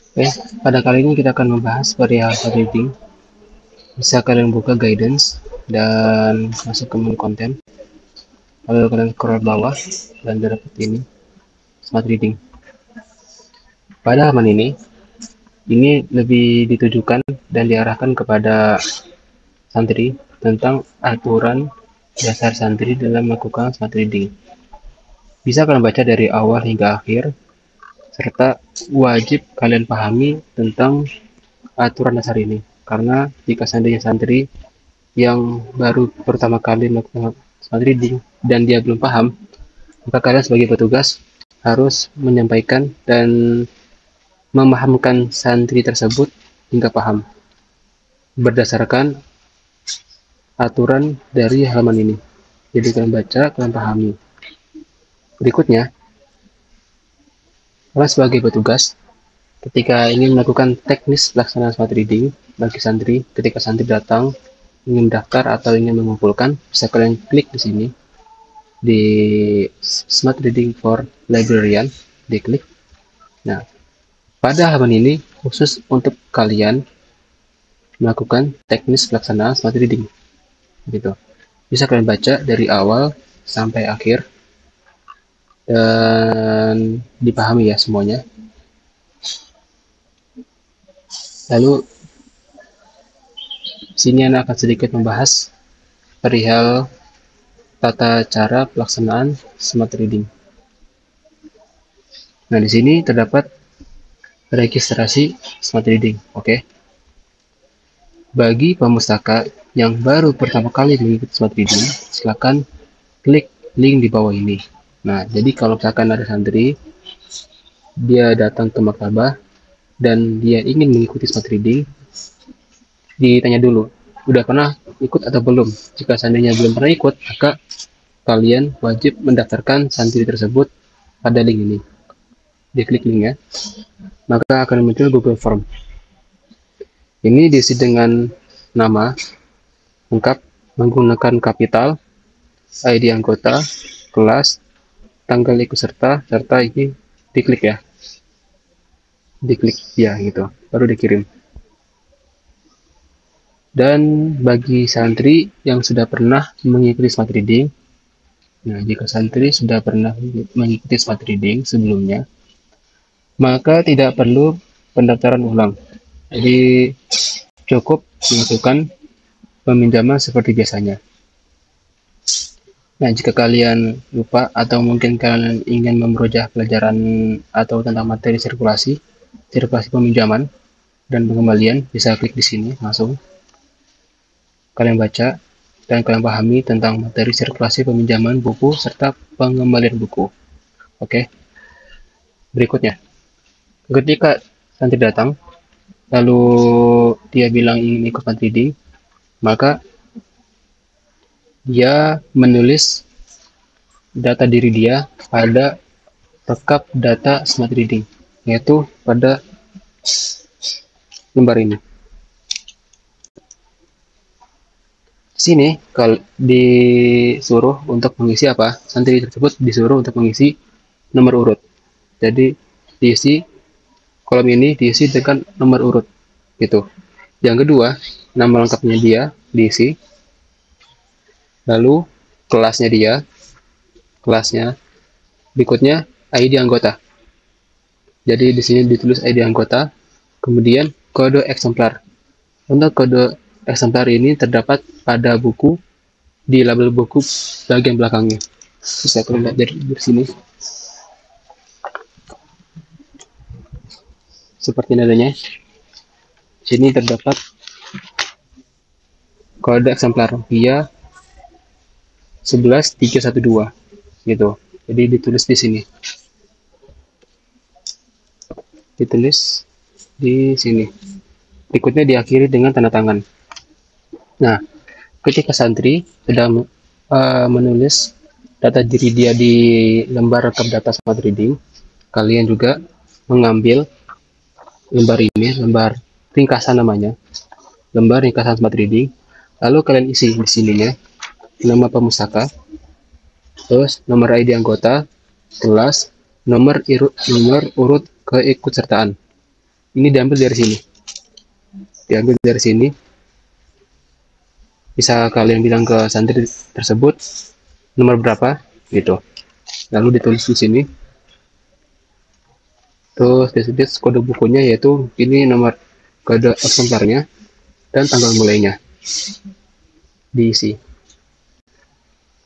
Oke, pada kali ini kita akan membahas perihal reading. Bisa kalian buka guidance dan masuk ke menu konten. Lalu kalian scroll bawah dan dapat ini smart reading. Pada halaman ini lebih ditujukan dan diarahkan kepada santri tentang aturan dasar santri dalam melakukan smart reading. Bisa kalian baca dari awal hingga akhir, serta wajib kalian pahami tentang aturan dasar ini. Karena jika seandainya santri yang baru pertama kali melakukan smart reading dan dia belum paham, maka kalian sebagai petugas harus menyampaikan dan memahamkan santri tersebut hingga paham berdasarkan aturan dari halaman ini. Jadi kalian baca, kalian pahami. Berikutnya, kalian sebagai petugas ketika ingin melakukan teknis pelaksanaan smart reading bagi santri, ketika santri datang ingin mendaftar atau ingin mengumpulkan, bisa kalian klik di sini di smart reading for librarian, diklik. Nah, pada halaman ini khusus untuk kalian melakukan teknis pelaksanaan smart reading, gitu. Bisa kalian baca dari awal sampai akhir dan dipahami ya semuanya. Lalu sini Anda akan sedikit membahas perihal tata cara pelaksanaan smart reading. Nah, di sini terdapat registrasi smart reading. Oke. Bagi pemustaka yang baru pertama kali mengikuti smart reading, silakan klik link di bawah ini. Nah, jadi kalau misalkan ada santri, dia datang ke maktabah dan dia ingin mengikuti smart reading, ditanya dulu, udah pernah ikut atau belum? Jika seandainya belum pernah ikut, maka kalian wajib mendaftarkan santri tersebut pada link ini. Diklik linknya, maka akan muncul Google Form. Ini diisi dengan nama lengkap menggunakan kapital, ID anggota, kelas, tanggal ikut serta ini diklik ya. Diklik ya gitu, baru dikirim. Dan bagi santri yang sudah pernah mengikuti smart reading, nah jika santri sudah pernah mengikuti smart reading sebelumnya, maka tidak perlu pendaftaran ulang. Jadi cukup melakukan peminjaman seperti biasanya. Nah, jika kalian lupa atau mungkin kalian ingin memerujah pelajaran atau tentang materi sirkulasi peminjaman dan pengembalian, bisa klik di sini langsung. Kalian baca dan kalian pahami tentang materi sirkulasi peminjaman buku serta pengembalian buku. Oke. Berikutnya, ketika santri datang, lalu dia bilang ingin ikut smart reading, maka dia menulis data diri dia pada rekap data smart reading, yaitu pada lembar ini. Sini kalau disuruh untuk mengisi apa? Santri tersebut disuruh untuk mengisi nomor urut. Jadi diisi kolom ini diisi dengan nomor urut gitu. Yang kedua, nama lengkapnya dia diisi. Lalu kelasnya berikutnya ID anggota. Jadi di sini ditulis ID anggota, kemudian kode eksemplar. Untuk kode eksemplar ini terdapat pada buku di label buku bagian belakangnya. Bisa kalian lihat dari sini. Seperti nadanya. Sini terdapat kode eksemplar via 11312 gitu. Jadi ditulis di sini. Ditulis di sini. Berikutnya diakhiri dengan tanda tangan. Nah, ketika santri sudah menulis data diri dia di lembar rekap data smart reading, kalian juga mengambil lembar ini, lembar ringkasan namanya, lembar ringkasan smart reading, lalu kalian isi di sininya nama pemustaka, terus nomor ID anggota, kelas, nomor urut keikutsertaan. ini diambil dari sini. Bisa kalian bilang ke santri tersebut nomor berapa gitu, lalu ditulis di sini. Terus ditulis kode bukunya, yaitu ini nomor kode eksemplarnya dan tanggal mulainya diisi.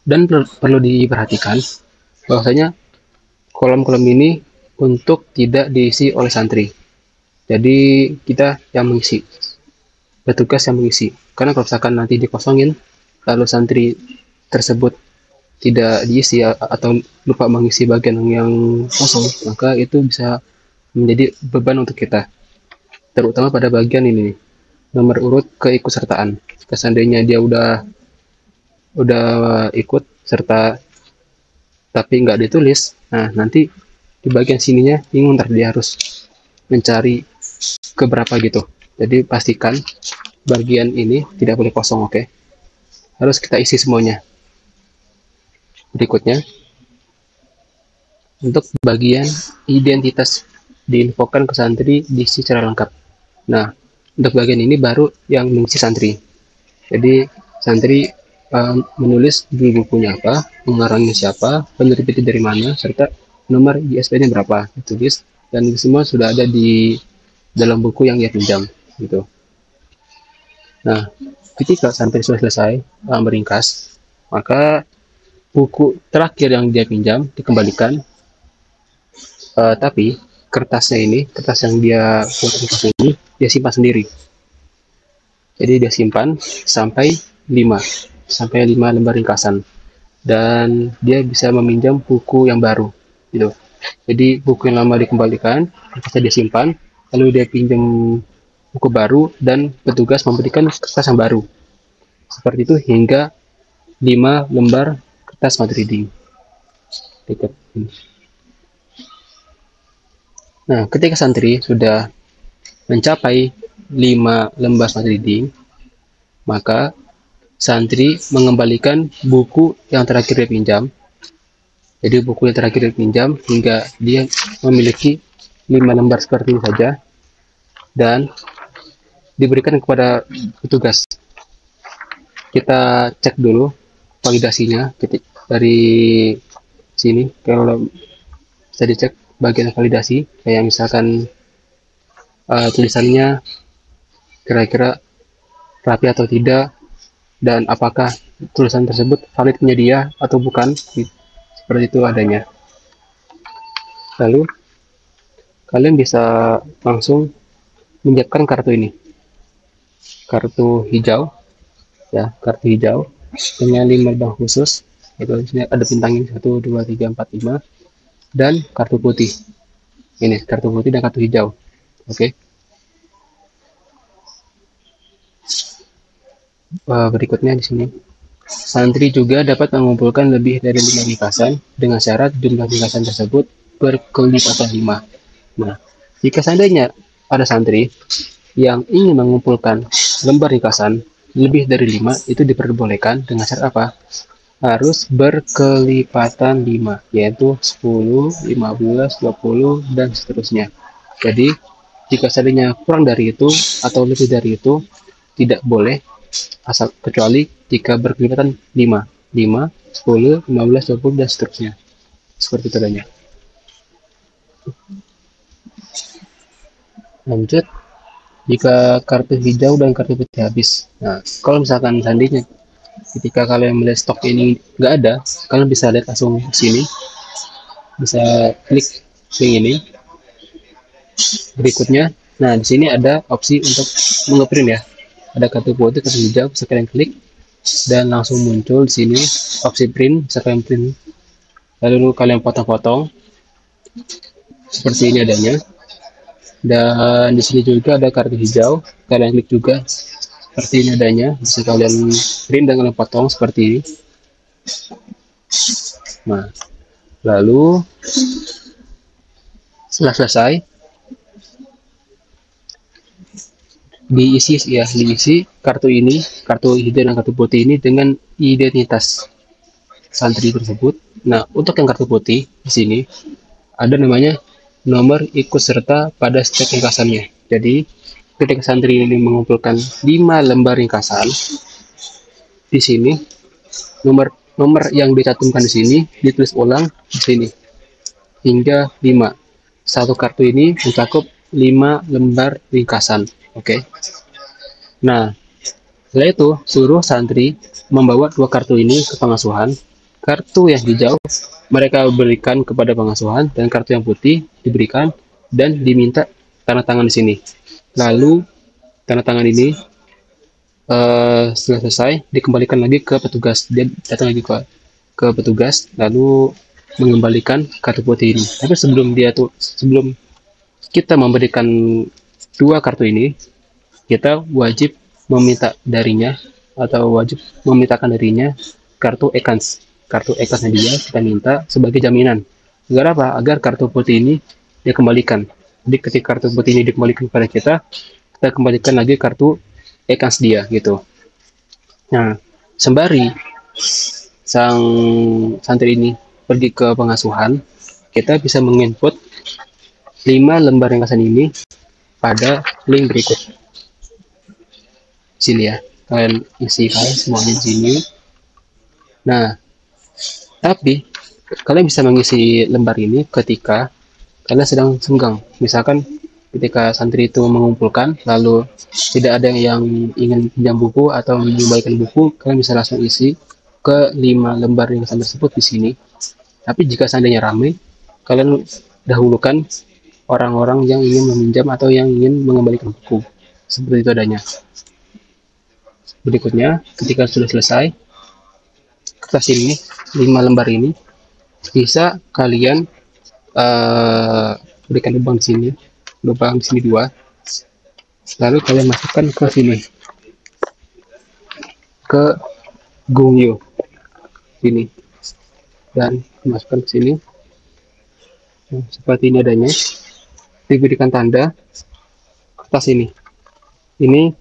Dan perlu diperhatikan bahwasanya kolom-kolom ini untuk tidak diisi oleh santri. Jadi kita yang mengisi, petugas yang mengisi. Karena kalau misalkan nanti dikosongin, lalu santri tersebut tidak diisi atau lupa mengisi bagian yang kosong, maka itu bisa menjadi beban untuk kita. Terutama pada bagian ini, nomor urut keikutsertaan. Seandainya dia udah ikut serta tapi nggak ditulis, nah nanti di bagian sininya bingung, ntar dia harus mencari keberapa gitu. Jadi pastikan bagian ini tidak boleh kosong, oke? Harus kita isi semuanya. Berikutnya, untuk bagian identitas diinfokan ke santri diisi secara lengkap. Nah, untuk bagian ini baru yang mengisi santri. Jadi santri menulis di bukunya apa, pengarangnya siapa, penerbitnya dari mana, serta nomor ISBN-nya berapa ditulis, dan itu semua sudah ada di dalam buku yang dia pinjam gitu. Nah, ketika santri sudah selesai meringkas, maka buku terakhir yang dia pinjam dikembalikan, tapi kertas yang dia buat ringkas ini dia simpan sendiri. Jadi dia simpan sampai 5 lembar ringkasan, dan dia bisa meminjam buku yang baru gitu. Jadi buku yang lama dikembalikan, kertasnya dia simpan, lalu dia pinjam buku baru dan petugas memberikan kertas yang baru. Seperti itu hingga 5 lembar kertas smart reading. Nah, ketika santri sudah mencapai 5 lembar smart reading, maka santri mengembalikan buku yang terakhir dia pinjam. Jadi buku yang terakhir dia pinjam hingga dia memiliki 5 lembar seperti ini saja, dan diberikan kepada petugas. Kita cek dulu validasinya dari sini. Kalau bisa dicek bagian validasi, kayak misalkan tulisannya kira-kira rapi atau tidak, dan apakah tulisan tersebut valid punya dia atau bukan, seperti itu adanya. Lalu kalian bisa langsung menyiapkan kartu ini, kartu hijau ya, kartu hijau dengan 5 bank khusus. Itu sini ada bintangnya 1, 2, 3, 4, 5, dan kartu putih. Ini kartu putih dan kartu hijau. Oke. Berikutnya di sini, santri juga dapat mengumpulkan lebih dari 5 ringkasan dengan syarat jumlah ringkasan tersebut berkelipatan 5. Nah, jika seandainya ada santri yang ingin mengumpulkan lembar ringkasan lebih dari 5, itu diperbolehkan dengan syarat apa? Harus berkelipatan 5, yaitu 10, 15, 20, dan seterusnya. Jadi, jika seandainya kurang dari itu atau lebih dari itu, tidak boleh, asal kecuali jika berkelipatan 5, 10, 15, 20, dan seterusnya. Seperti itu adanya. Lanjut, jika kartu hijau dan kartu putih habis. Nah, kalau misalkan seandainya ketika kalian melihat stok ini nggak ada, kalian bisa lihat langsung di sini, bisa klik link ini. Berikutnya, nah di sini ada opsi untuk mengeprint ya. Ada kartu putih, kartu hijau, bisa kalian klik dan langsung muncul di sini opsi print, bisa kalian print. Lalu kalian potong-potong seperti ini adanya. Dan di sini juga ada kartu hijau, kalian klik juga seperti ini adanya, bisa kalian print dan kalian potong seperti ini. Nah, lalu setelah selesai diisi kartu ini, kartu hijau dan kartu putih ini dengan identitas santri tersebut. Nah, untuk yang kartu putih di sini ada namanya nomor ikut serta pada setiap ringkasannya. Jadi ketika santri ini mengumpulkan 5 lembar ringkasan, di sini nomor yang dicantumkan di sini ditulis ulang di sini hingga 5. Satu kartu ini mencakup 5 lembar ringkasan. Oke. Nah, setelah itu suruh santri membawa 2 kartu ini ke pengasuhan. Kartu yang hijau mereka berikan kepada pengasuhan dan kartu yang putih diberikan dan diminta tanda tangan di sini. Lalu tanda tangan ini setelah selesai dikembalikan lagi ke petugas. Dia datang lagi ke petugas lalu mengembalikan kartu putih ini. Tapi sebelum kita memberikan 2 kartu ini, kita wajib meminta darinya atau wajib memintakan darinya kartu ekans. Kartu ekansnya dia kita minta sebagai jaminan. Agar apa? Agar kartu putih ini dikembalikan. Jadi ketika kartu putih ini dikembalikan kepada kita kembalikan lagi kartu ekans dia gitu. Nah, sembari sang santri ini pergi ke pengasuhan, kita bisa menginput 5 lembar ringkasan ini pada link berikut. Sini ya, kalian isi file semuanya di sini. Nah, tapi kalian bisa mengisi lembar ini ketika kalian sedang senggang. Misalkan ketika santri itu mengumpulkan, lalu tidak ada yang ingin pinjam buku atau mengembalikan buku, kalian bisa langsung isi ke 5 lembar ringkasan tersebut di sini. Tapi jika seandainya ramai, kalian dahulukan orang-orang yang ingin meminjam atau yang ingin mengembalikan buku. Seperti itu adanya. Berikutnya, ketika sudah selesai, kertas ini, 5 lembar ini, bisa kalian berikan lubang di sini 2. Lalu kalian masukkan ke sini, ke Gungyo sini, dan masukkan ke sini. Nah, seperti ini adanya. Diberikan tanda kertas ini. Ini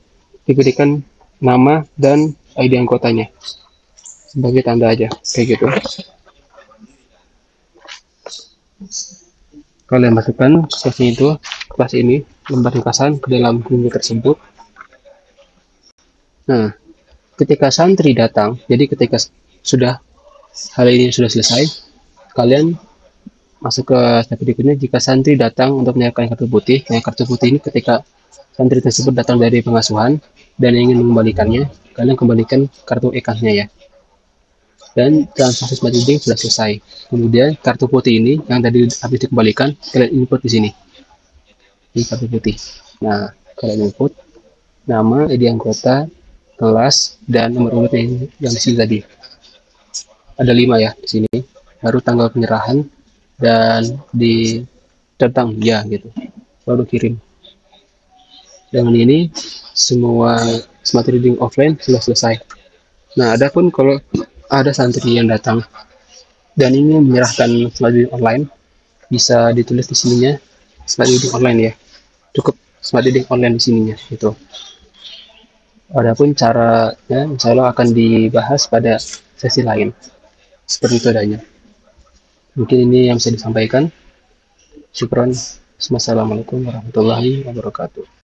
diberikan nama dan ID anggotanya sebagai tanda aja, kayak gitu. Kalian masukkan seperti itu kertas ini, lembar ringkasan ke dalam Gungyo tersebut. Nah, ketika santri datang, jadi ketika sudah hal ini sudah selesai, kalian masuk ke step berikutnya. Jika santri datang untuk menyerahkan kartu putih, nah kartu putih ini ketika santri tersebut datang dari pengasuhan dan ingin mengembalikannya, kalian kembalikan kartu ekansnya ya. Dan transaksi smart reading sudah selesai. Kemudian kartu putih ini yang tadi habis dikembalikan, kalian input di sini. Ini kartu putih. Nah, kalian input nama, ID anggota, kelas, dan nomor urut yang di sini tadi. Ada 5 ya di sini. Baru tanggal penyerahan dan di tentang ya gitu. Baru kirim. Dengan ini semua smart reading offline sudah selesai. Nah, adapun kalau ada santri yang datang dan ini menyerahkan smart reading online, bisa ditulis di sininya smart reading online ya. Cukup smart reading online di sininya gitu. Adapun caranya insya Allah akan dibahas pada sesi lain. Seperti itu adanya. Mungkin ini yang bisa disampaikan. Syukron. Wassalamualaikum warahmatullahi wabarakatuh.